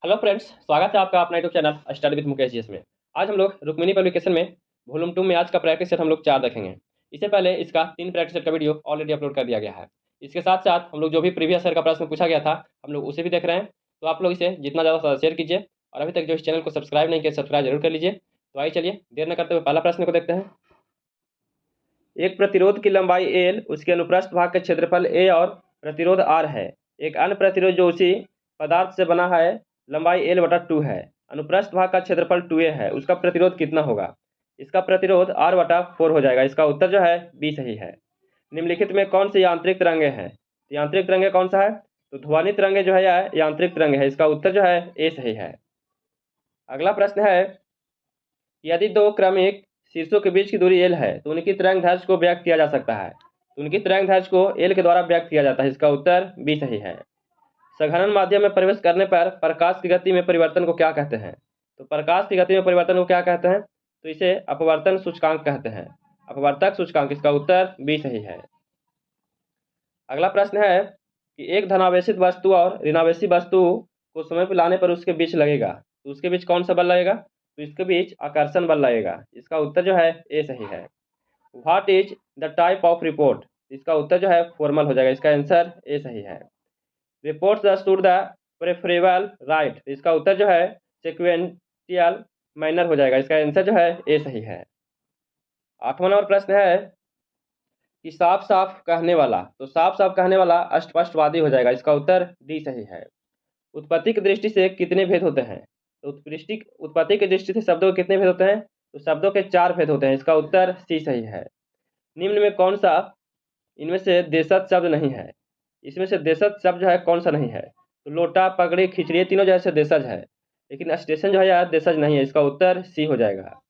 Hello friends, स्वागत है आपका अपना YouTube channel study with Mukesh ji में। आज हम लोग रुक्मिणी पब्लिकेशन में वॉल्यूम 2 में आज का प्रैक्टिस सेट हम लोग 4 देखेंगे। इससे पहले इसका 3 प्रैक्टिस सेट का वीडियो ऑलरेडी अपलोड कर दिया गया है। इसके साथ साथ हम लोग जो भी प्रीवियस ईयर का प्रश्न पूछा गया था हम लोग उसे भी देख रहे हैं। तो आप लोग इसे जितना ज़्यादा शेयर कीजिए और अभी तक जो इस चैनल को सब्सक्राइब नहीं किया सब्सक्राइब जरूर कर लीजिए। तो आइए चलिए देर न करते हुए पहला प्रश्न को देखते हैं। एक प्रतिरोध की लंबाई एल, उसके अनुप्रस्थ भाग का क्षेत्रफल ए और प्रतिरोध आर है। एक अन्य प्रतिरोध जो उसी पदार्थ से बना है लंबाई एल बटा 2 है, अनुप्रस्थ भाग का क्षेत्रफल 2a है, उसका प्रतिरोध कितना होगा? इसका प्रतिरोध आर बटा 4 हो जाएगा। इसका उत्तर जो है बी सही है। निम्नलिखित में कौन से यांत्रिक तरंगे हैं? यांत्रिक तरंगे कौन सा है? तो ध्वनि तरंगे जो है या यांत्रिक तरंगे है। इसका उत्तर जो है ए सही है। अगला प्रश्न है, यदि दो क्रमिक शीर्षों के बीच की दूरी एल है तो उनकी तरंग दैर्ध्य को व्यक्त किया जा सकता है। तो उनकी तरंग दैर्ध्य को एल के द्वारा व्यक्त किया जाता है। इसका उत्तर बी सही है। सघनन माध्यम में प्रवेश करने पर प्रकाश की गति में परिवर्तन को क्या कहते हैं? तो प्रकाश की गति में परिवर्तन को क्या कहते हैं? तो इसे अपवर्तन सूचकांक कहते हैं, अपवर्तक सूचकांक। इसका उत्तर बी सही है। अगला प्रश्न है कि एक धनावेशित वस्तु और ऋणावेशी वस्तु को समय पर लाने पर उसके बीच लगेगा, तो उसके बीच कौन सा बल लगेगा? तो इसके बीच आकर्षण बल लगेगा। इसका उत्तर जो है ए सही है। What is the type of report? इसका उत्तर जो है फॉर्मल हो जाएगा। इसका आंसर ए सही है। Reports the two the preferable right, इसका उत्तर जो है सिक्वेंशियल मैनर हो जाएगा। इसका आंसर जो है ए सही है। 8वां नंबर प्रश्न है कि साफ साफ कहने वाला, तो साफ साफ कहने वाला अस्पष्टवादी हो जाएगा। इसका उत्तर डी सही है। उत्पत्ति की दृष्टि से कितने भेद होते हैं? तो उत्पत्ति की दृष्टि से शब्दों के कितने भेद होते हैं? तो शब्दों के 4 भेद होते हैं। इसका उत्तर सी सही है। निम्न में कौन सा इनमें से देशज शब्द नहीं है? इसमें से देशज शब्द जो है कौन सा नहीं है? तो लोटा, पगड़ी, खिचड़ी तीनों जो है देशज है, लेकिन स्टेशन जो है यार देशज नहीं है। इसका उत्तर सी हो जाएगा।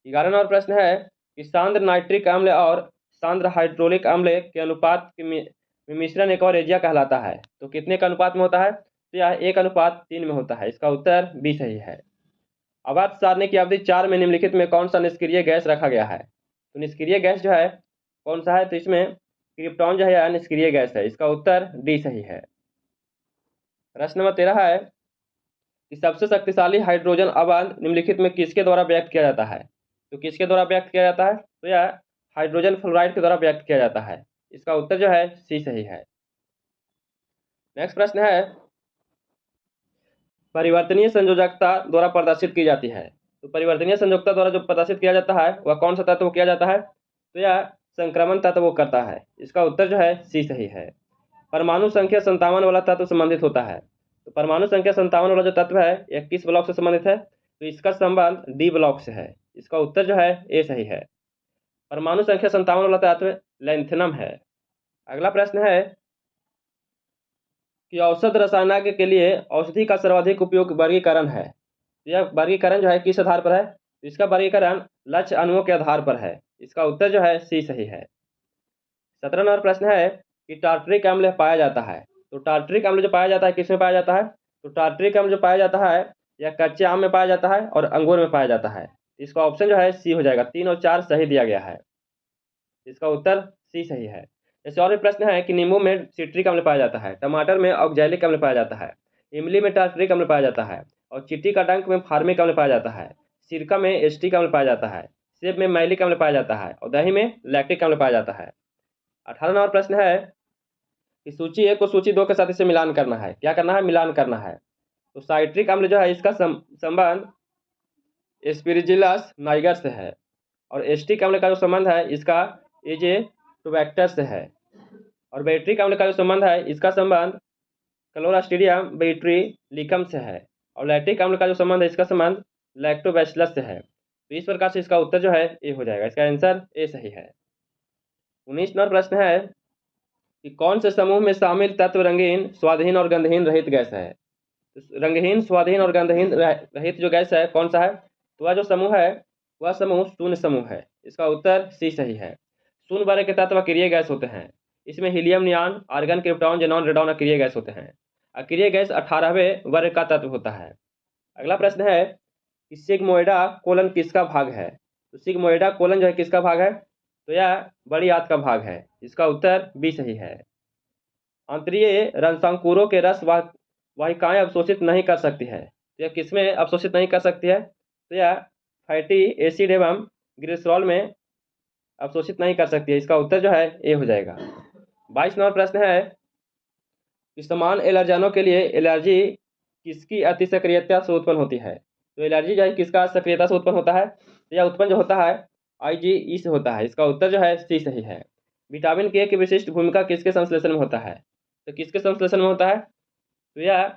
11वां नंबर प्रश्न है कि सांद्र नाइट्रिक अम्ल और सांद्र हाइड्रोलिक अम्ल के अनुपात में मिश्रण एक और एजिया कहलाता है। तो कितने का अनुपात में होता है? तो यह 1:3 में होता है। इसका उत्तर बी सही है। आवर्त सारणी की अवधि 4 में निम्नलिखित में कौन सा निष्क्रिय गैस रखा गया है? तो निष्क्रिय गैस जो है कौन सा है? तो इसमें क्रिप्टॉन जो है निष्क्रिय गैस है। इसका उत्तर डी सही है। प्रश्न नंबर 13 है कि सबसे शक्तिशाली हाइड्रोजन अवयव निम्नलिखित में किसके द्वारा व्यक्त किया जाता है? तो किसके द्वारा व्यक्त किया जाता है? तो यह हाइड्रोजन फ्लोराइड के द्वारा व्यक्त किया जाता है। इसका उत्तर जो है सी सही है। नेक्स्ट प्रश्न है, परिवर्तनीय संयोजकता द्वारा प्रदर्शित की जाती है। तो परिवर्तनीय संयोजकता द्वारा जो प्रदर्शित किया जाता है वह कौन सा तत्व किया जाता है? तो यह संक्रमण तत्व वो करता है। इसका उत्तर जो है सी सही है। परमाणु संख्या 57 वाला तत्व संबंधित होता है। तो परमाणु संख्या 57 वाला जो तत्व है यह किस ब्लॉक से संबंधित है? तो इसका संबंध डी ब्लॉक से है। इसका उत्तर जो है ए सही है। परमाणु संख्या 57 वाला तत्व लैंथेनम है। अगला प्रश्न है कि औषध रसायन के लिए औषधि का सर्वाधिक उपयोग वर्गीकरण है। यह वर्गीकरण जो है किस आधार पर है? तो इसका वर्गीकरण लक्ष्य अणुओं के आधार पर है। इसका उत्तर जो है सी सही है। 17 नंबर प्रश्न है कि टार्टरिक अम्ल पाया जाता है। तो टार्टरिक अम्ल जो पाया जाता है किसमें पाया जाता है? तो टार्टरिक अम्ल जो पाया जाता है यह कच्चे आम में पाया जाता है और अंगूर में पाया जाता है। इसका ऑप्शन जो है सी हो जाएगा। 3 और 4 सही दिया गया है। इसका उत्तर सी सही है। जैसे और भी प्रश्न है कि नींबू में सिट्रिक अम्ल पाया जाता है, टमाटर में ऑक्जैलिक अम्ल पाया जाता है, इमली में टार्टरिक अम्ल पाया जाता है और चींटी का डंक में फार्मिक अम्ल पाया जाता है, सिरका में एस्टिक अम्ल पाया जाता है, सेब में मैलिक अम्ल पाया जाता है और दही में लैक्टिक अम्ल पाया जाता है। 18 नंबर प्रश्न है कि सूची 1 को सूची 2 के साथ इसे मिलान करना है। क्या करना है? मिलान करना है। तो साइट्रिक अम्ल जो है इसका संबंध एस्पेरिजिलस नाइगर से है और एस्टिक अम्ल का जो संबंध है इसका एजेटोबैक्टर से है और बैट्रिक अम्ल का जो संबंध है इसका संबंध क्लोरास्ट्रिडियम बैट्रिलिकम से है और लैक्टिक अम्ल का जो संबंध है इसका संबंध लैक्टोबैसिलस से है। तो इस प्रकार से इसका उत्तर जो है ए हो जाएगा। इसका आंसर ए सही है। 19 नंबर प्रश्न है कि कौन से समूह में शामिल तत्व रंगीन, स्वादहीन और गंधहीन रहित गैस है? तो रंगहीन, स्वादहीन और गंधहीन रहित जो गैस है कौन सा है? तो वह जो समूह है वह समूह शून्य समूह है। इसका उत्तर सी सही है। शून्य वर्ग के तत्व अक्रिय गैस होते हैं। इसमें helium, neon, argon, krypton, xenon, radon अक्रिय गैस होते हैं। अक्रिय गैस 18वें वर्ग का तत्व होता है। अगला प्रश्न है कि सिग्मोइडा कोलन किसका भाग है? तो सिग्मोइडा कोलन जो है किसका भाग है? तो यह बड़ी आंत का भाग है। इसका उत्तर बी सही है। आंतरीय रसंकुरों के रस वाहक वाहिकाएं अवशोषित नहीं कर सकती है। तो यह किसमें अवशोषित नहीं कर सकती है? तो यह फैटी एसिड एवं ग्लिसरॉल में अवशोषित नहीं कर सकती है। इसका उत्तर जो है ए हो जाएगा। 22 नंबर प्रश्न है कि समान एलर्जनों के लिए एलर्जी किसकी अति सक्रियता से उत्पन्न होती है? तो एलर्जी जो है किसका सक्रियता से उत्पन्न होता है? तो यह उत्पन्न जो होता है IgE से होता है। इसका उत्तर जो है सी सही है। विटामिन के की विशिष्ट भूमिका किसके संश्लेषण में होता है? तो किसके संश्लेषण में होता है? तो यह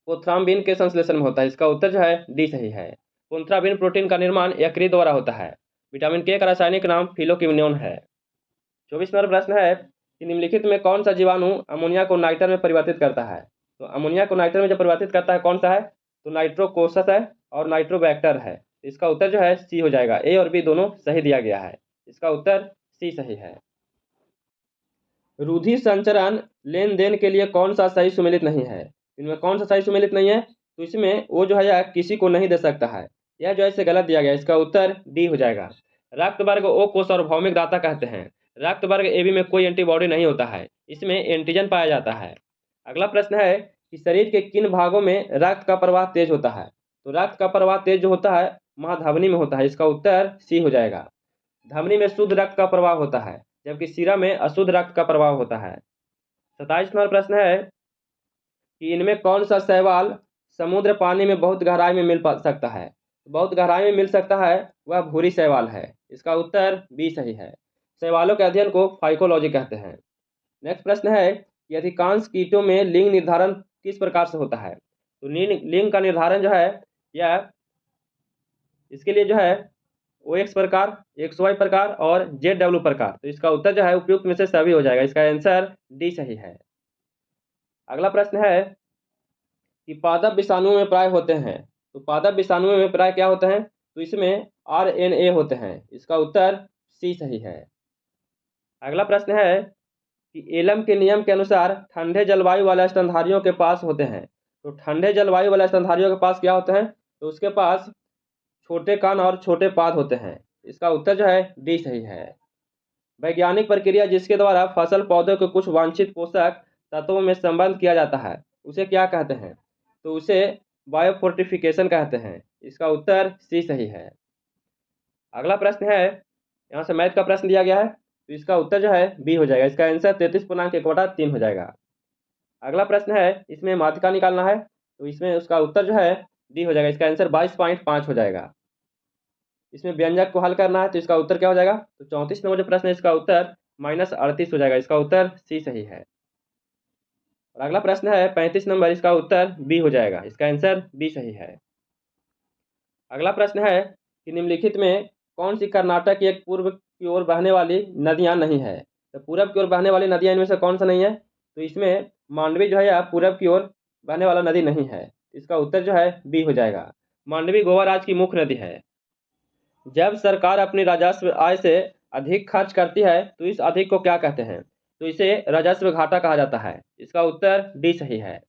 पोथ्राम्बिन के संश्लेषण में होता है। इसका उत्तर जो है डी सही है। पोथ्राम्बिन प्रोटीन का निर्माण यकृत द्वारा होता है। विटामिन के का रासायनिक नाम फिलोक्विनोन है। 24 नंबर प्रश्न है कि निम्नलिखित में कौन सा जीवाणु अमोनिया को नाइट्र में परिवर्तित करता है? तो अमोनिया को नाइट्र में जो परिवर्तित करता है कौन सा है? तो नाइट्रोकोसस है और नाइट्रोबैक्टर है। इसका उत्तर जो है सी हो जाएगा। ए और बी दोनों सही दिया गया है। इसका उत्तर सी सही है। रुधिर संचरण लेन देन के लिए कौन सा सही सुमेलित नहीं है? इनमें कौन सा सही सुमेलित नहीं है? तो इसमें वो जो है किसी को नहीं दे सकता है। यह जो है गलत दिया गया। इसका उत्तर डी हो जाएगा। रक्त वर्ग ओ को सार्वभौमिक दाता कहते हैं। रक्त वर्ग AB में कोई एंटीबॉडी नहीं होता है। इसमें एंटीजन पाया जाता है। अगला प्रश्न है कि शरीर के किन भागों में रक्त का प्रवाह तेज होता है? तो रक्त का प्रवाह तेज जो होता है महाधमनी में होता है। इसका उत्तर सी हो जाएगा। धमनी में शुद्ध रक्त का प्रवाह होता है, जबकि सिरा में अशुद्ध रक्त का प्रवाह होता है। 27 नंबर प्रश्न है कि इनमें कौन सा शैवाल समुद्र पानी में बहुत गहराई में मिल सकता है? बहुत गहराई में मिल सकता है वह भूरी शैवाल है। इसका उत्तर बी सही है। शैवालों के अध्ययन को फाइकोलॉजी कहते हैं। नेक्स्ट प्रश्न है कि अधिकांश कीटों में लिंग निर्धारण किस प्रकार से होता है? तो लिंग का निर्धारण जो है यह इसके लिए जो है OX प्रकार, XY प्रकार और ZW प्रकार। तो इसका उत्तर जो है उपयुक्त में से सभी हो जाएगा। इसका आंसर डी सही है। अगला प्रश्न है कि पादप विषाणु में प्राय होते हैं। तो पादप विषाणु में प्राय क्या होते हैं? तो इसमें RNA होते हैं। इसका उत्तर सी सही है। अगला प्रश्न है कि एलम के नियम के अनुसार ठंडे जलवायु वाले स्तनधारियों के पास होते हैं। तो ठंडे जलवायु वाले स्तनधारियों के पास क्या होते हैं? तो उसके पास छोटे कान और छोटे पाद होते हैं। इसका उत्तर जो है डी सही है। वैज्ञानिक प्रक्रिया जिसके द्वारा फसल पौधों के कुछ वांछित पोषक तत्वों में संबंध किया जाता है उसे क्या कहते हैं? तो उसे बायोफोर्टिफिकेशन कहते हैं। इसका उत्तर सी सही है। अगला प्रश्न है, यहाँ से मैथ का प्रश्न दिया गया है, तो इसका उत्तर जो है बी हो जाएगा। इसका आंसर 33.1/3 हो जाएगा। अगला प्रश्न है, इसमें माध्यिका निकालना है, तो इसमें उसका उत्तर जो है डी हो जाएगा। इसका आंसर 22.5 हो जाएगा। इसमें व्यंजक को हल करना है, तो इसका उत्तर क्या हो जाएगा? तो 34 नंबर जो प्रश्न है इसका उत्तर -38 हो जाएगा। इसका उत्तर सी सही है। और अगला प्रश्न है 35 नंबर, इसका उत्तर बी हो जाएगा। इसका आंसर बी सही है। अगला प्रश्न है कि निम्नलिखित में कौन सी कर्नाटक की एक पूर्व की ओर बहने वाली नदियां नहीं है? तो पूरब की ओर बहने वाली नदियां इनमें से कौन सा नहीं है? तो इसमें मांडवी जो है या पूरब की ओर बहने वाला नदी नहीं है। इसका उत्तर जो है बी हो जाएगा। मांडवी गोवा राज्य की मुख्य नदी है। जब सरकार अपनी राजस्व आय से अधिक खर्च करती है तो इस अधिक को क्या कहते हैं? तो इसे राजस्व घाटा कहा जाता है। इसका उत्तर डी सही है।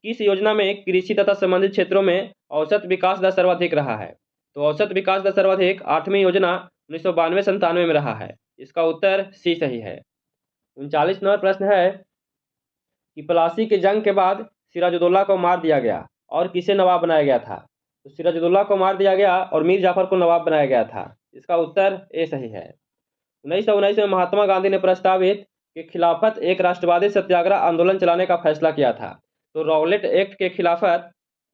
किस योजना में कृषि तथा संबंधित क्षेत्रों में औसत विकास दर सर्वाधिक रहा है? तो औसत विकास दर सर्वाधिक 8वीं योजना 1992-97 में रहा है। इसका उत्तर सी सही है। 39 नंबर प्रश्न है कि प्लासी की जंग के बाद सिराजुद्दौला को मार दिया गया और किसे नवाब बनाया गया था? तो सिराजुद्दौला को मार दिया गया और मीर जाफर को नवाब बनाया गया था। इसका उत्तर ए सही है। 1919 में महात्मा गांधी ने प्रस्तावित के खिलाफत एक राष्ट्रवादी सत्याग्रह आंदोलन चलाने का फैसला किया था। तो रॉलेट एक्ट के खिलाफत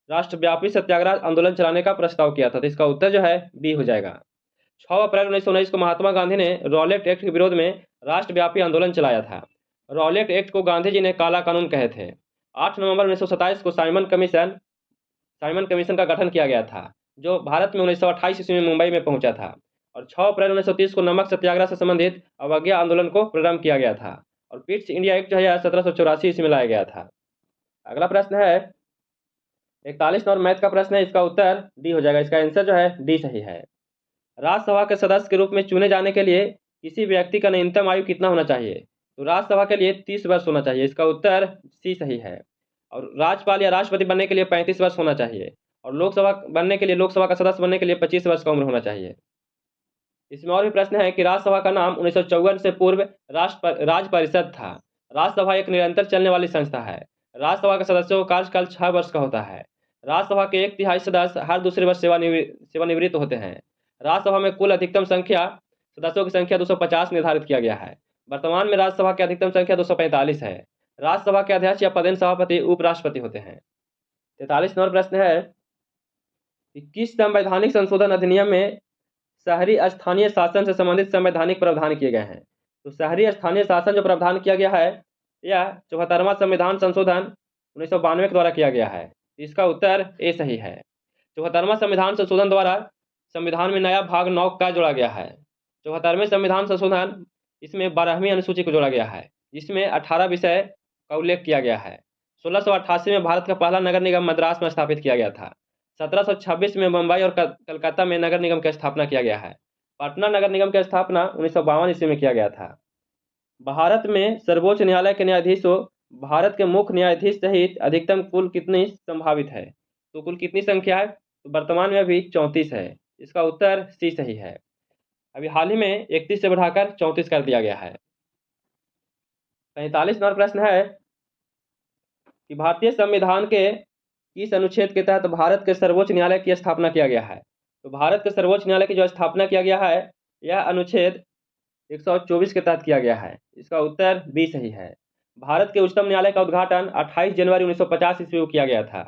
राष्ट्रव्यापी सत्याग्रह आंदोलन चलाने का प्रस्ताव किया था। तो इसका उत्तर जो है बी हो जाएगा। 6 अप्रैल 1919 को महात्मा गांधी ने रॉलेट एक्ट के विरोध में राष्ट्रव्यापी आंदोलन चलाया था। रॉलेट एक्ट को गांधी जी ने काला कानून कहे थे। 8 नवंबर 1927 को साइमन कमीशन का गठन किया गया था, जो भारत में 1928 ईस्वी में मुंबई में पहुंचा था। और 6 अप्रैल 1930 को नमक सत्याग्रह से संबंधित अवज्ञा आंदोलन को प्रारंभ किया गया था। और पिट्स इंडिया एक्ट जो है 1784 ईस्वी में लाया गया था। अगला प्रश्न है 41 नंबर मैथ का प्रश्न है। इसका उत्तर डी हो जाएगा। इसका आंसर जो है डी सही है। राज्यसभा के सदस्य के रूप में चुने जाने के लिए किसी व्यक्ति का न्यूनतम आयु कितना होना चाहिए? तो राज्यसभा के लिए 30 वर्ष होना चाहिए। इसका उत्तर सी सही है। और राज्यपाल या राष्ट्रपति बनने के लिए 35 वर्ष होना चाहिए। और लोकसभा का सदस्य बनने के लिए 25 वर्ष का उम्र होना चाहिए। इसमें और भी प्रश्न है कि राज्यसभा का नाम 1954 से पूर्व राज परिषद था। राज्यसभा एक निरंतर चलने वाली संस्था है। राज्यसभा के सदस्यों का कार्यकाल 6 वर्ष का होता है। राज्यसभा के 1/3 सदस्य हर दूसरे वर्ष सेवानिवृत्त होते हैं। राज्यसभा में कुल अधिकतम संख्या सदस्यों की संख्या 250 निर्धारित किया गया है। वर्तमान में राज्यसभा की अधिकतम संख्या 245 है। राज्यसभा के अध्यक्ष या पदेन सभापति उपराष्ट्रपति होते हैं। 43 नंबर प्रश्न है कि किस संवैधानिक संशोधन अधिनियम में शहरी स्थानीय शासन से संबंधित संवैधानिक प्रावधान किए गए हैं? तो शहरी स्थानीय शासन जो प्रावधान किया गया है यह 74वां संविधान संशोधन 1992 के द्वारा किया गया है। इसका उत्तर ए सही है। 74वां संविधान संशोधन द्वारा संविधान में नया भाग 9 का जोड़ा गया है। 74वें संविधान संशोधन इसमें 12वीं अनुसूची को जोड़ा गया है, जिसमें 18 विषय का उल्लेख किया गया है। 1688 में भारत का पहला नगर निगम मद्रास में स्थापित किया गया था। 1726 में मुंबई और कलकत्ता में नगर निगम की स्थापना किया गया है। पटना नगर निगम की स्थापना 1952 ईस्वी में किया गया था। भारत में सर्वोच्च न्यायालय के न्यायाधीशों भारत के मुख्य न्यायाधीश सहित अधिकतम कुल कितनी संभावित है? तो कुल कितनी संख्या है? तो वर्तमान में अभी 34 है। इसका उत्तर सी सही है। अभी हाल ही में 31 से बढ़ाकर 34 कर दिया गया है। 45 नंबर प्रश्न है कि भारतीय संविधान के किस अनुच्छेद के तहत भारत के सर्वोच्च न्यायालय की स्थापना किया गया है? तो भारत के सर्वोच्च न्यायालय की जो स्थापना किया गया है यह अनुच्छेद 124 के तहत किया गया है। इसका उत्तर बी सही है। भारत के उच्चतम न्यायालय का उद्घाटन 28 जनवरी 1950 ईस्वी को किया गया था।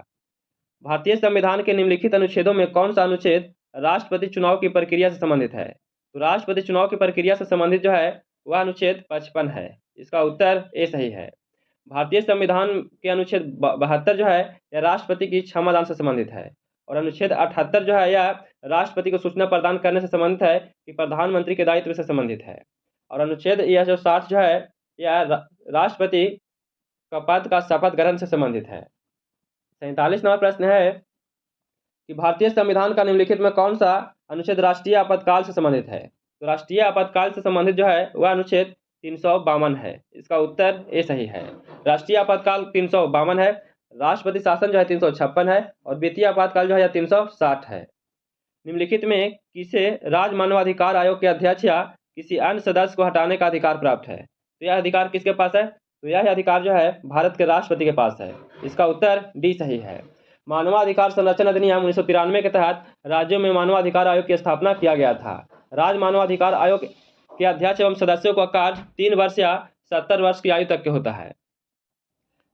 भारतीय संविधान के निम्नलिखित अनुच्छेदों में कौन सा अनुच्छेद राष्ट्रपति चुनाव की प्रक्रिया से संबंधित है? तो राष्ट्रपति चुनाव की प्रक्रिया से संबंधित जो है वह अनुच्छेद 55 है। इसका उत्तर ए सही है। भारतीय संविधान के अनुच्छेद 72 जो है यह राष्ट्रपति की क्षमादान से संबंधित है, और अनुच्छेद 78 जो है यह राष्ट्रपति को सूचना प्रदान करने से संबंधित है कि प्रधानमंत्री के दायित्व से संबंधित है, और अनुच्छेद यह जो 60 जो है यह राष्ट्रपति का पद का शपथ ग्रहण से संबंधित है। 47 नंबर प्रश्न है कि भारतीय संविधान का निम्नलिखित में कौन सा अनुच्छेद राष्ट्रीय आपातकाल से संबंधित है? तो राष्ट्रीय आपातकाल से संबंधित जो है वह अनुच्छेद 352 है। इसका उत्तर ए सही है। राष्ट्रीय आपातकाल 352 है, राष्ट्रपति शासन जो है 356 है, और वित्तीय आपातकाल जो है 360 है। निम्नलिखित में किसे राज्य मानवाधिकार आयोग के अध्यक्ष या किसी अन्य सदस्य को हटाने का अधिकार प्राप्त है? तो यह अधिकार किसके पास है? तो यह अधिकार जो है भारत के राष्ट्रपति के पास है। इसका उत्तर डी सही है। मानवाधिकार संरक्षण अधिनियम 1993 के तहत राज्यों में मानवाधिकार आयोग की स्थापना किया गया था। राज्य मानवाधिकार आयोग के अध्यक्ष एवं सदस्यों का कार्य 3 वर्ष या 70 वर्ष की आयु तक के होता है।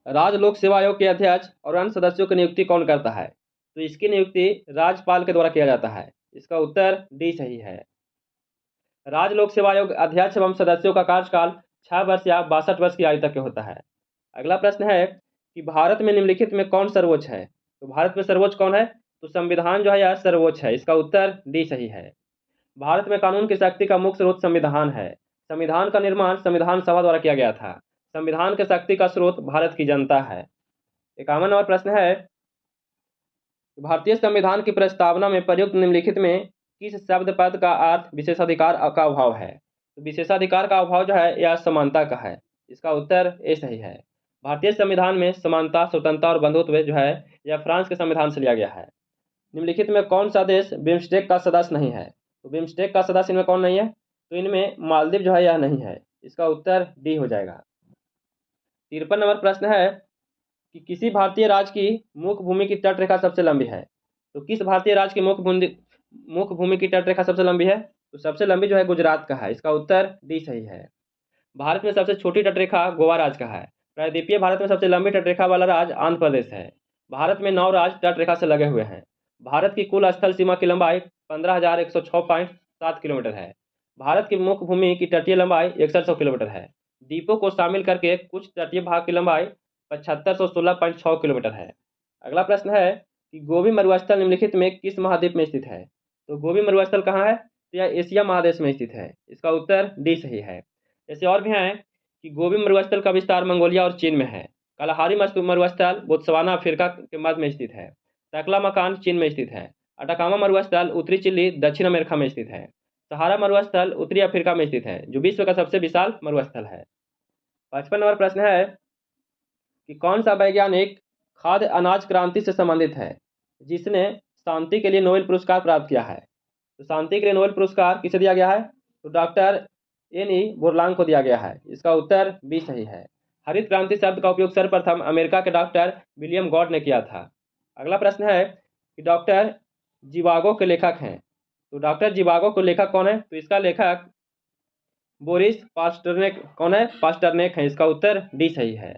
राज्य लोक सेवा आयोग के अध्यक्ष और अन्य सदस्यों की नियुक्ति कौन करता है? तो इसकी नियुक्ति राज्यपाल के द्वारा किया जाता है। इसका उत्तर डी सही है। राज्य लोक सेवा आयोग अध्यक्ष एवं सदस्यों का कार्यकाल 6 वर्ष या 62 वर्ष की आयु तक के होता है। अगला प्रश्न है कि भारत में निम्नलिखित में कौन सर्वोच्च है? तो भारत में सर्वोच्च कौन है? तो संविधान जो है यह सर्वोच्च है। इसका उत्तर डी सही है। भारत में कानून की शक्ति का मुख्य स्रोत संविधान है। संविधान का निर्माण संविधान सभा द्वारा किया गया था। संविधान के शक्ति का स्रोत भारत की जनता है। 51 नंबर प्रश्न है भारतीय संविधान की प्रस्तावना में प्रयुक्त निम्नलिखित में किस शब्द पद का अर्थ विशेषाधिकार का अभाव है? तो विशेषाधिकार का अभाव जो है यह समानता का है। इसका उत्तर ए सही है। भारतीय संविधान में समानता, स्वतंत्रता और बंधुत्व जो है यह फ्रांस के संविधान से लिया गया है। निम्नलिखित में कौन सा देश बिम्स्टेक का सदस्य नहीं है? तो बिम्स्टेक का सदस्य इनमें कौन नहीं है? तो इनमें मालदीव जो है यह नहीं है। इसका उत्तर डी हो जाएगा। 53 नंबर प्रश्न है कि किसी भारतीय राज्य की मुख्य भूमि की तटरेखा सबसे लंबी है? तो किस भारतीय राज्य की मुख्य भूमि की तटरेखा सबसे लंबी है? तो सबसे लंबी जो है गुजरात का है। इसका उत्तर डी सही है। भारत में सबसे छोटी तटरेखा गोवा राज्य का है। प्रायद्वीपीय भारत में सबसे लंबी तटरेखा वाला राज्य आंध्र प्रदेश है। भारत में 9 राज्य तटरेखा से लगे हुए हैं। भारत की कुल स्थल सीमा की लंबाई 15,106.7 किलोमीटर है। भारत की मुख्य भूमि की तटीय लंबाई 6100 किलोमीटर है। द्वीपों को शामिल करके कुछ तटीय भाग की लंबाई 7516.6 किलोमीटर है। अगला प्रश्न है कि गोबी मरुस्थल निम्नलिखित में किस महाद्वीप में स्थित है? तो गोबी मरुस्थल कहाँ है? तो यह एशिया महादेश में स्थित है। इसका उत्तर डी सही है। ऐसे और भी हैं कि गोबी मरुस्थल का विस्तार मंगोलिया और चीन में है। कलाहारी मरुस्थल बोत्सवाना अफ्रीका के मध्य में स्थित है। तकलामकान चीन में स्थित है। अटाकामा मरुस्थल उत्तरी चिली दक्षिण अमेरिका में स्थित है। सहारा मरुस्थल उत्तरी अफ्रीका में स्थित है, जो विश्व का सबसे विशाल मरुस्थल है। 55 नंबर प्रश्न है कि कौन सा वैज्ञानिक खाद्य अनाज क्रांति से संबंधित है जिसने शांति के लिए नोबेल पुरस्कार प्राप्त किया है? तो शांति के लिए नोबेल पुरस्कार किसे दिया गया है? तो डॉक्टर एन ई बोरलांग को दिया गया है। इसका उत्तर बी सही है। हरित क्रांति शब्द का उपयोग सर्वप्रथम अमेरिका के डॉक्टर विलियम गॉड ने किया था। अगला प्रश्न है कि डॉक्टर जीवागो के लेखक हैं। तो डॉक्टर जीवागो के लेखक कौन है? तो इसका लेखक बोरिस पास्टरनेक कौन है? पास्टरनेक है। इसका उत्तर डी सही है।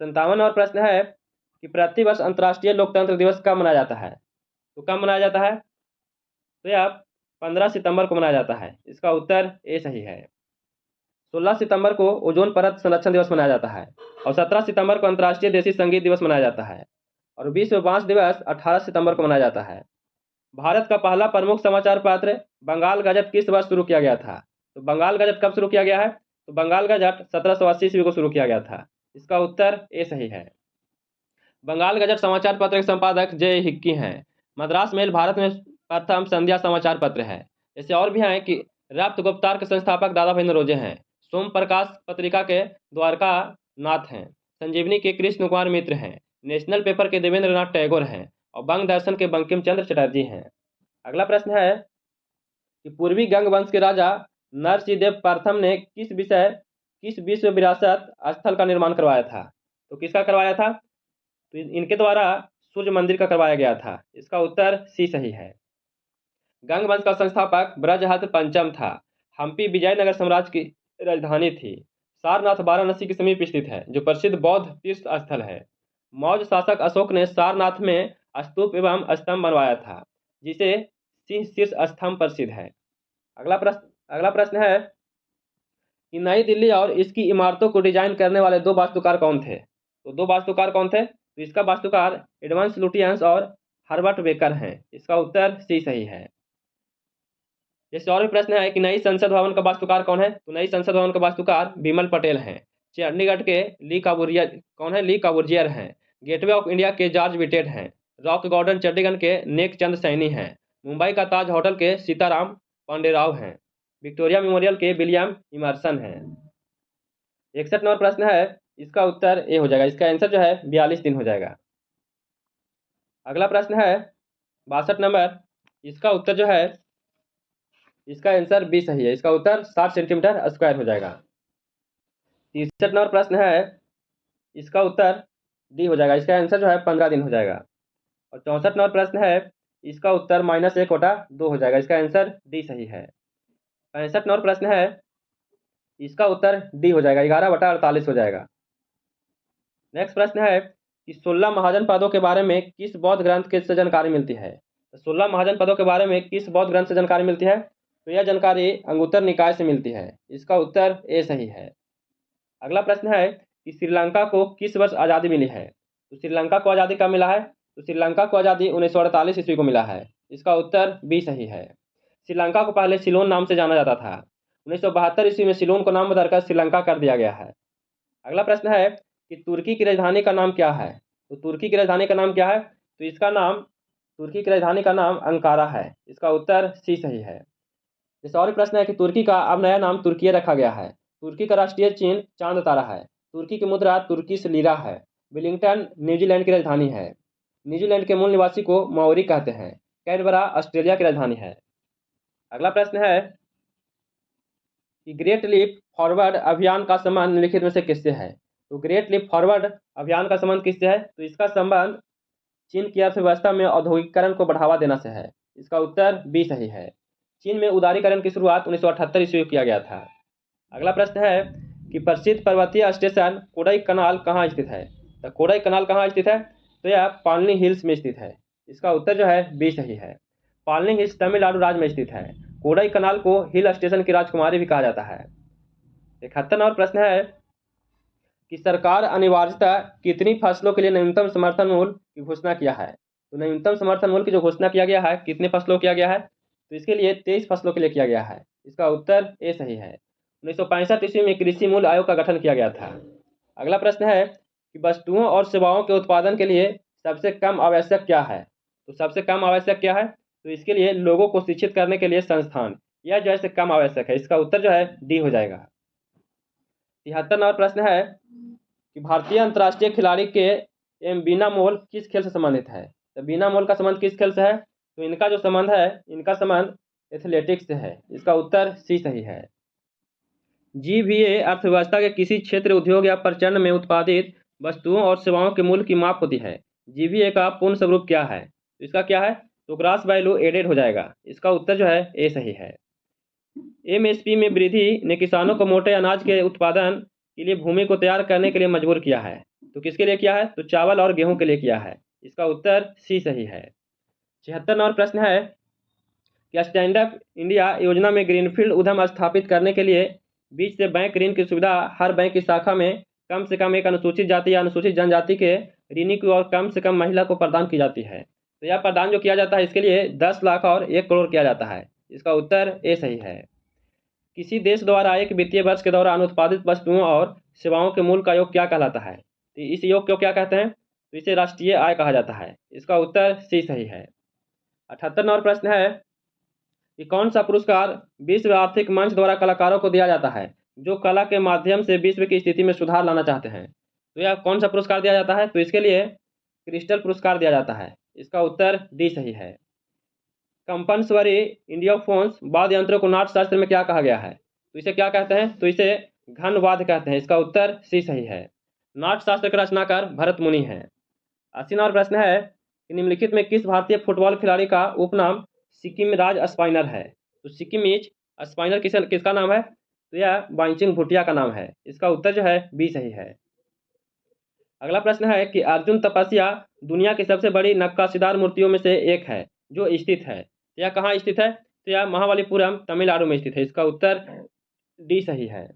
57 और प्रश्न है कि प्रतिवर्ष अंतर्राष्ट्रीय लोकतंत्र दिवस कब मनाया जाता है? तो कब मनाया जाता है? तो यह 15 सितंबर को मनाया जाता है। इसका उत्तर ए सही है। 16 सितंबर को ओजोन परत संरक्षण दिवस मनाया जाता है और 17 सितंबर को अंतर्राष्ट्रीय देसी संगीत दिवस मनाया जाता है और विश्व बांस दिवस 18 सितंबर को मनाया जाता है। भारत का पहला प्रमुख समाचार पत्र बंगाल गजट किस वर्ष शुरू किया गया था? तो बंगाल गजट कब शुरू किया गया है? तो बंगाल गजट 1780 ईस्वी को शुरू किया गया था। इसका उत्तर ए सही है। बंगाल गजट समाचार पत्र के संपादक जय हिक्की हैं। मद्रास मेल भारत में प्रथम संध्या समाचार पत्र है। जैसे और भी हैं कि रफ्त गुप्तार के संस्थापक दादा भाई नौरोजी हैं। सोम प्रकाश पत्रिका के द्वारका नाथ हैं। संजीवनी के कृष्ण कुमार मित्र हैं। नेशनल पेपर के देवेंद्र नाथ टैगोर हैं और बंग दर्शन के बंकिम चंद्र चटर्जी हैं। अगला प्रश्न है कि पूर्वी गंग वंश के राजा नरसिंहदेव प्रथम ने किस विश्व विरासत स्थल का निर्माण करवाया था? तो किसका करवाया था? तो इनके द्वारा सूर्य मंदिर का करवाया गया था। इसका उत्तर सी सही है। गंग वंश का संस्थापक ब्रजहत पंचम था। हम्पी विजयनगर साम्राज्य की राजधानी थी। सारनाथ वाराणसी के समीप स्थित है जो प्रसिद्ध बौद्ध तीर्थ स्थल है। मौर्य शासक अशोक ने सारनाथ में स्तूप एवं स्तंभ बनवाया था जिसे सिंह शीर्ष स्तंभ प्रसिद्ध है। अगला प्रश्न है कि नई दिल्ली और इसकी इमारतों को डिजाइन करने वाले दो वास्तुकार कौन थे? तो दो वास्तुकार कौन थे? तो इसका वास्तुकार एडवर्ड लुटियंस और हर्बर्ट बेकर हैं। इसका उत्तर सी सही है। जैसे और भी प्रश्न है कि नई संसद भवन का वास्तुकार कौन है? तो नई संसद भवन का वास्तुकार विमल पटेल हैं। चंडीगढ़ के ली काबूरियर कौन है? ली काबूरियर हैं। गेटवे ऑफ इंडिया के जॉर्ज विटेट हैं। रॉक गार्डन चंडीगढ़ के नेक चंद सैनी हैं। मुंबई का ताज होटल के सीताराम पांडेराव हैं। विक्टोरिया मेमोरियल के विलियम इमर्सन हैं। 61 नंबर प्रश्न है, इसका उत्तर ए हो जाएगा। इसका आंसर जो है 42 दिन हो जाएगा। अगला प्रश्न है 62 नंबर, इसका उत्तर जो है, इसका आंसर बी सही है। इसका उत्तर 60 सेंटीमीटर स्क्वायर हो जाएगा। 63 नंबर प्रश्न है, इसका उत्तर डी हो जाएगा। इसका आंसर जो है 15 दिन हो जाएगा। और 64 नंबर प्रश्न है, इसका उत्तर -1/2 हो जाएगा। इसका आंसर डी सही है। 65 नंबर प्रश्न है, इसका उत्तर डी हो जाएगा। 11/48 हो जाएगा। नेक्स्ट प्रश्न है कि 16 महाजन पदों के बारे में किस बौद्ध ग्रंथ के से जानकारी मिलती है? तो 16 महाजन पदों के बारे में किस बौद्ध ग्रंथ से जानकारी मिलती है? तो यह जानकारी अंगुत्तर निकाय से मिलती है। इसका उत्तर ए सही है। अगला प्रश्न है कि श्रीलंका को किस वर्ष आज़ादी मिली है? तो श्रीलंका को आज़ादी कब मिला है? तो श्रीलंका को आज़ादी 1948 ईस्वी को मिला है। इसका उत्तर बी सही है। श्रीलंका को पहले सिलोन नाम से जाना जाता था। 1972 ईस्वी में सिलोन को नाम बदलकर श्रीलंका कर दिया गया है। अगला प्रश्न है कि तुर्की की राजधानी का नाम क्या है? तो तुर्की की राजधानी का नाम क्या है? तो इसका नाम, तुर्की की राजधानी का नाम अंकारा है। इसका उत्तर सी सही है। जैसे और प्रश्न है कि तुर्की का अब नया नाम तुर्की रखा गया है। तुर्की का राष्ट्रीय चिन्ह चांद तारा है। तुर्की की मुद्रा तुर्किश लीरा है। वेलिंगटन न्यूजीलैंड की राजधानी है। न्यूजीलैंड के मूल निवासी को माओरी कहते हैं। कैनबरा ऑस्ट्रेलिया की राजधानी है। अगला प्रश्न है कि ग्रेट लीप फॉरवर्ड अभियान का संबंध निम्नलिखित में से किससे है? तो ग्रेट लीप फॉरवर्ड अभियान का संबंध किससे है? तो इसका संबंध चीन की अर्थव्यवस्था में औद्योगिकीकरण को बढ़ावा देना से है। इसका उत्तर बी सही है। चीन में उदारीकरण की शुरुआत 1978 ईस्वी में किया गया था। अगला प्रश्न है कि प्रसिद्ध पर्वतीय स्टेशन कोडाई कनाल कहाँ स्थित है? तो कोडाई कनाल कहाँ स्थित है? तो यह पालनी हिल्स में स्थित है। इसका उत्तर जो है बी सही है। पालनी हिल्स तमिलनाडु राज्य में स्थित है। कोडाई कनाल को हिल स्टेशन की राजकुमारी भी कहा जाता है। 71 और प्रश्न है कि सरकार अनिवार्यतः कितनी फसलों के लिए न्यूनतम समर्थन मूल्य की घोषणा किया है? तो न्यूनतम समर्थन मूल्य की जो घोषणा किया गया है, कितने फसलों किया गया है? तो इसके लिए 23 फसलों के लिए किया गया है। इसका उत्तर ए सही है। 1965 ईस्वी में कृषि मूल्य आयोग का गठन किया गया था। अगला प्रश्न है कि वस्तुओं और सेवाओं के उत्पादन के लिए सबसे कम आवश्यक क्या है? तो सबसे कम आवश्यक क्या है? तो इसके लिए लोगों को शिक्षित करने के लिए संस्थान, यह जो है कम आवश्यक है। इसका उत्तर जो है डी हो जाएगा। 73 नंबर प्रश्न है कि भारतीय अंतर्राष्ट्रीय खिलाड़ी के एम बीना मोल किस खेल से संबंधित है? तो बीना मोल का संबंध किस खेल से है? तो इनका जो संबंध है, इनका संबंध एथलेटिक्स से है। इसका उत्तर सी सही है। GVA अर्थव्यवस्था के किसी क्षेत्र, उद्योग या प्रचंड में उत्पादित वस्तुओं और सेवाओं के मूल्य की माप होती है। GVA का पूर्ण स्वरूप क्या है? तो इसका क्या है? तो ग्रॉस वैल्यू एडेड हो जाएगा। इसका उत्तर जो है ए सही है। MSP में वृद्धि ने किसानों को मोटे अनाज के उत्पादन के लिए भूमि को तैयार करने के लिए मजबूर किया है। तो किसके लिए किया है? तो चावल और गेहूं के लिए किया है। इसका उत्तर सी सही है। 76 नंबर प्रश्न है कि स्टैंड अप इंडिया योजना में ग्रीनफील्ड उद्यम स्थापित करने के लिए बीच से बैंक ऋण की सुविधा हर बैंक की शाखा में कम से कम एक अनुसूचित जाति या अनुसूचित जनजाति के ऋणी को और कम से कम महिला को प्रदान की जाती है। तो यह प्रदान जो किया जाता है इसके लिए 10 लाख और 1 करोड़ किया जाता है। इसका उत्तर ए सही है। किसी देश द्वारा एक वित्तीय वर्ष के दौरान उत्पादित वस्तुओं और सेवाओं के मूल्य का योग क्या कहलाता है? तो इस योग को क्या कहते हैं? तो इसे राष्ट्रीय आय कहा जाता है। इसका उत्तर सी सही है। 78 नंबर प्रश्न है कि कौन सा पुरस्कार विश्व आर्थिक मंच द्वारा कलाकारों को दिया जाता है जो कला के माध्यम से विश्व की स्थिति में सुधार लाना चाहते हैं? तो यह कौन सा पुरस्कार दिया जाता है? तो इसके लिए क्रिस्टल पुरस्कार दिया जाता है। इसका उत्तर डी सही है। कंपनसवरी इंडियोफोन्स वाद्य यंत्रों को नाट्यशास्त्र में क्या कहा गया है? तो इसे क्या कहते हैं? तो इसे घन वाद्य कहते हैं। इसका उत्तर सी सही है। नाट्यशास्त्र के रचनाकार भरत मुनि हैं। 80 नंबर प्रश्न है कि निम्नलिखित में किस भारतीय फुटबॉल खिलाड़ी का उपनाम सिक्किम राज स्पाइनर है? तो सिक्किम इज स्पाइनर किसका नाम है? तो यह बाइचिंग भूटिया का नाम है। इसका उत्तर जो है बी सही है। अगला प्रश्न है कि अर्जुन तपस्या दुनिया की सबसे बड़ी नक्काशीदार मूर्तियों में से एक है जो स्थित है। यह कहाँ स्थित है? तो यह महाबलीपुरम तमिलनाडु में स्थित है। इसका उत्तर डी सही है।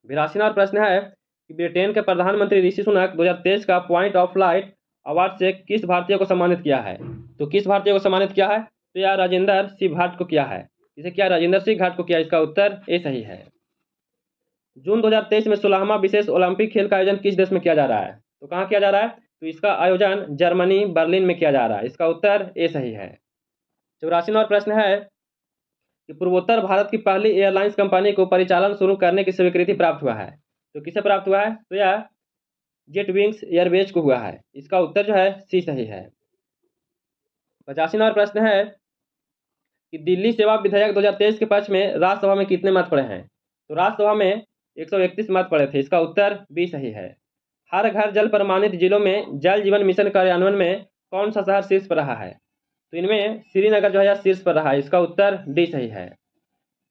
82 नंबर प्रश्न है कि ब्रिटेन के प्रधानमंत्री ऋषि सुनक 2023 का पॉइंट ऑफ लाइट अवार्ड से किस भारतीय को सम्मानित किया है? तो किस भारतीय को सम्मानित किया है? तो यह राजेंद्र सिंह भाट को किया है। इसे क्या राजेंद्र सिंह घाट को किया? इसका उत्तर ए सही है। जून 2023 में 16वां विशेष ओलंपिक खेल का आयोजन किस देश में किया जा रहा है? तो कहाँ किया जा रहा है? तो इसका आयोजन जर्मनी बर्लिन में किया जा रहा है। इसका उत्तर ए सही है। 84 नंबर प्रश्न है कि पूर्वोत्तर भारत की पहली एयरलाइंस कंपनी को परिचालन शुरू करने की स्वीकृति प्राप्त हुआ है। तो किसे प्राप्त हुआ है? तो यह जेट विंग्स एयरवेज को हुआ है। इसका उत्तर जो है सी सही है। 85 नंबर प्रश्न है कि दिल्ली सेवा विधेयक 2023 के पक्ष में राज्यसभा में कितने मत पड़े हैं? तो राज्यसभा में 131 मत पड़े थे। इसका उत्तर बी सही है। हर घर जल प्रमाणित जिलों में जल जीवन मिशन कार्यान्वयन में कौन सा शहर शीर्ष पर रहा है? तो इनमें श्रीनगर जो है शीर्ष पर रहा है। इसका उत्तर डी सही है।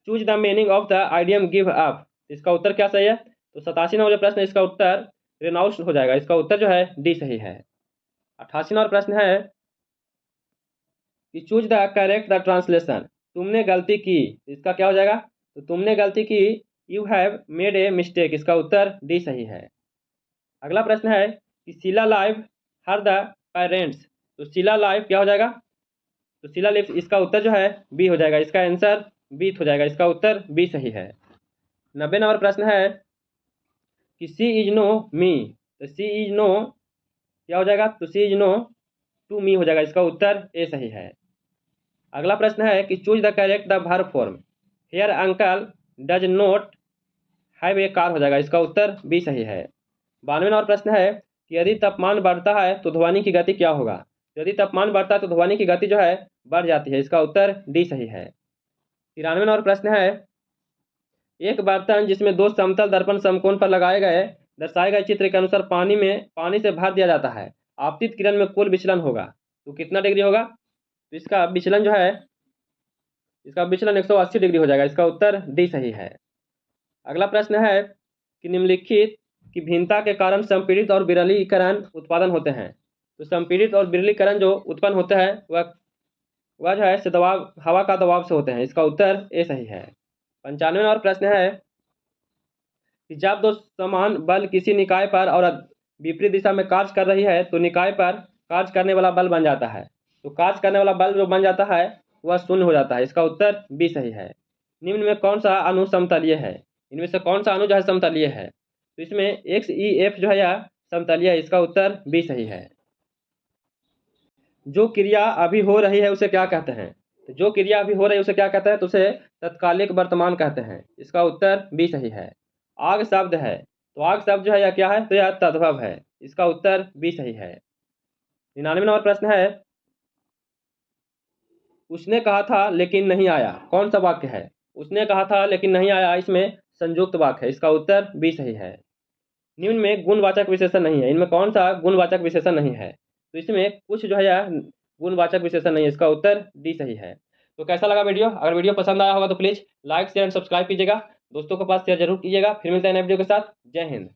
Choose the meaning of the idiom give up. इसका उत्तर क्या सही है? तो 87 नंबर जो प्रश्न है इसका उत्तर रेनाउंस हो जाएगा। इसका उत्तर जो है डी सही है। 88 नंबर प्रश्न है कि choose the correct the translation. तुमने गलती की। इसका क्या हो जाएगा? तो तुमने गलती की, you have made a mistake. इसका उत्तर डी सही है। अगला प्रश्न है कि Sheela live her the parents. तो शीला लाइव क्या हो जाएगा? तो शीला लिप्स। इसका उत्तर जो है बी हो जाएगा। इसका आंसर बी हो जाएगा। इसका उत्तर बी सही है। 90 नंबर प्रश्न है कि सी इज नो मी। तो सी इज नो क्या हो जाएगा? तो सी इज नो टू मी हो जाएगा। इसका उत्तर ए सही है। अगला प्रश्न है कि choose the correct the verb form. Here uncle does not have a car हो जाएगा। इसका उत्तर बी सही है। 92 नंबर प्रश्न है कि यदि तापमान बढ़ता है तो ध्वनि की गति क्या होगा? यदि तापमान बढ़ता है तो ध्वनि की गति जो है बढ़ जाती है। इसका उत्तर डी सही है। 93 नंबर प्रश्न है एक बर्तन जिसमें दो समतल दर्पण समकोण पर लगाए गए दर्शाए गए चित्र के अनुसार पानी से भर दिया जाता है। आपतित किरण में कुल विचलन होगा तो कितना डिग्री होगा? तो इसका विचलन जो है इसका विचलन 180 डिग्री हो जाएगा। इसका उत्तर डी सही है। अगला प्रश्न है कि निम्नलिखित की भिन्नता के कारण संपीड़ित और विरलीकरण उत्पादन होते हैं। तो संपीड़ित और विरलीकरण जो उत्पन्न होते हैं वह जो है से दबाव हवा का दबाव से होते हैं। इसका उत्तर ए सही है। 95 और प्रश्न है कि जब दो समान बल किसी निकाय पर और विपरीत दिशा में कार्य कर रही है तो निकाय पर कार्य करने वाला बल बन जाता है। तो कार्य करने वाला बल जो बन जाता है वह शून्य हो जाता है। इसका उत्तर बी सही है। निम्न में कौन सा अणु समतलीय है? इनमें से कौन सा अणु जो है समतलीय है? तो इसमें XeF जो है यह समतलीय है। इसका उत्तर बी सही है। जो क्रिया अभी हो रही है उसे क्या कहते हैं? तो जो क्रिया अभी हो रही है उसे क्या कहते हैं? तो उसे तत्कालिक वर्तमान कहते हैं। इसका उत्तर बी सही है। आग शब्द है तो आग शब्द जो है यह क्या है? तो यह तद्भव है। इसका उत्तर बी सही है। 99 नंबर प्रश्न है उसने कहा था लेकिन नहीं आया। कौन सा वाक्य है? उसने कहा था लेकिन नहीं आया। इसमें संयुक्त वाक्य है। इसका उत्तर बी सही है। निम्न में गुणवाचक विशेषण नहीं है, इनमें कौन सा गुणवाचक विशेषण नहीं है? तो इसमें कुछ जो है यह गुणवाचक विशेषण नहीं है, इसका उत्तर डी सही है। तो कैसा लगा वीडियो? अगर वीडियो पसंद आया होगा तो please like share and subscribe कीजिएगा, दोस्तों के पास शेयर जरूर कीजिएगा। फिर मिलते हैं नए वीडियो के साथ। जय हिंद।